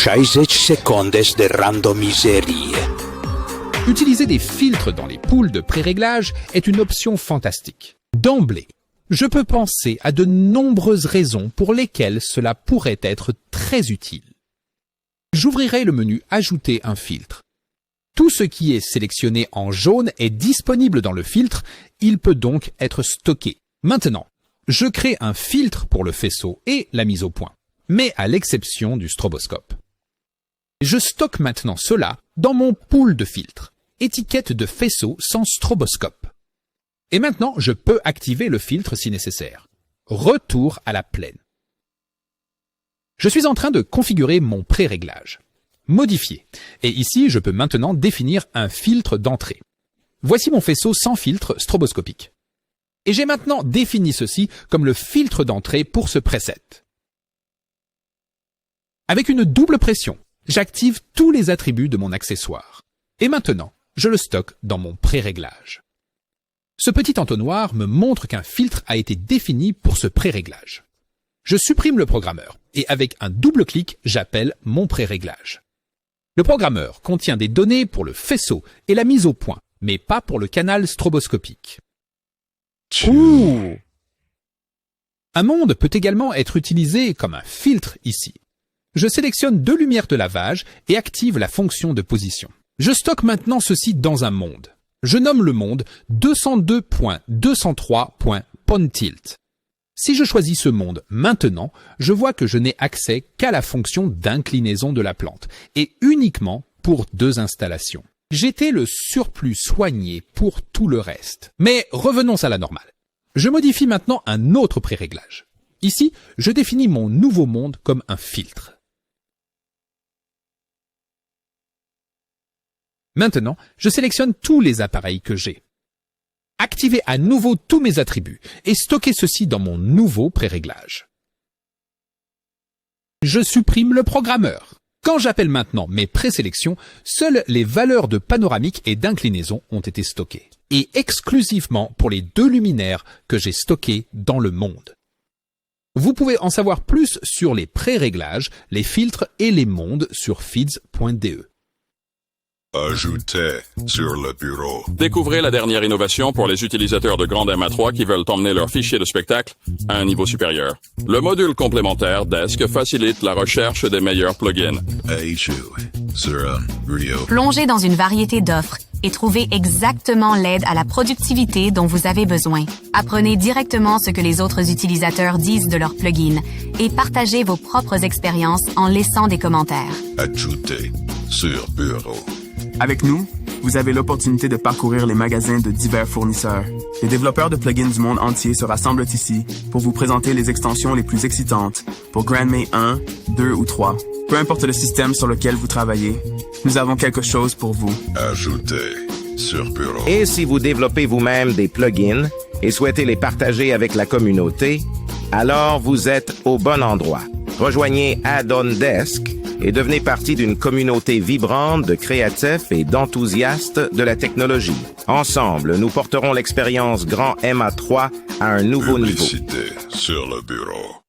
60 secondes de randomiserie. Utiliser des filtres dans les poules de pré-réglage est une option fantastique. D'emblée, je peux penser à de nombreuses raisons pour lesquelles cela pourrait être très utile. J'ouvrirai le menu « Ajouter un filtre ». Tout ce qui est sélectionné en jaune est disponible dans le filtre, il peut donc être stocké. Maintenant, je crée un filtre pour le faisceau et la mise au point, mais à l'exception du stroboscope. Je stocke maintenant cela dans mon pool de filtres, étiquette de faisceau sans stroboscope. Et maintenant, je peux activer le filtre si nécessaire. Retour à la plaine. Je suis en train de configurer mon pré-réglage. Modifier. Et ici, je peux maintenant définir un filtre d'entrée. Voici mon faisceau sans filtre stroboscopique. Et j'ai maintenant défini ceci comme le filtre d'entrée pour ce preset. Avec une double pression, j'active tous les attributs de mon accessoire. Et maintenant, je le stocke dans mon pré-réglage. Ce petit entonnoir me montre qu'un filtre a été défini pour ce pré-réglage. Je supprime le programmeur et avec un double clic, j'appelle mon pré-réglage. Le programmeur contient des données pour le faisceau et la mise au point, mais pas pour le canal stroboscopique. Ouh! Un monde peut également être utilisé comme un filtre ici. Je sélectionne deux lumières de lavage et active la fonction de position. Je stocke maintenant ceci dans un monde. Je nomme le monde 202.203.PonTilt. Si je choisis ce monde maintenant, je vois que je n'ai accès qu'à la fonction d'inclinaison de la plante et uniquement pour 2 installations. J'étais le surplus soigné pour tout le reste. Mais revenons à la normale. Je modifie maintenant un autre pré-réglage. Ici, je définis mon nouveau monde comme un filtre. Maintenant, je sélectionne tous les appareils que j'ai. Activer à nouveau tous mes attributs et stocker ceci dans mon nouveau pré-réglage. Je supprime le programmeur. Quand j'appelle maintenant mes présélections, seules les valeurs de panoramique et d'inclinaison ont été stockées, et exclusivement pour les 2 luminaires que j'ai stockés dans le monde. Vous pouvez en savoir plus sur les pré-réglages, les filtres et les mondes sur feeds.de. Ajouter sur le bureau. Découvrez la dernière innovation pour les utilisateurs de grande MA3 qui veulent emmener leur fichier de spectacle à un niveau supérieur. Le module complémentaire Desk facilite la recherche des meilleurs plugins. Ajouter sur un bureau. Plongez dans une variété d'offres et trouvez exactement l'aide à la productivité dont vous avez besoin. Apprenez directement ce que les autres utilisateurs disent de leurs plugins et partagez vos propres expériences en laissant des commentaires. Ajouter sur bureau. Avec nous, vous avez l'opportunité de parcourir les magasins de divers fournisseurs. Les développeurs de plugins du monde entier se rassemblent ici pour vous présenter les extensions les plus excitantes pour GrandMA 1, 2 ou 3. Peu importe le système sur lequel vous travaillez, nous avons quelque chose pour vous. Ajouter sur bureau. Et si vous développez vous-même des plugins et souhaitez les partager avec la communauté, alors vous êtes au bon endroit. Rejoignez Add-on Desk et devenez partie d'une communauté vibrante de créatifs et d'enthousiastes de la technologie. Ensemble, nous porterons l'expérience Grand MA3 à un nouveau niveau. Publicité sur le bureau.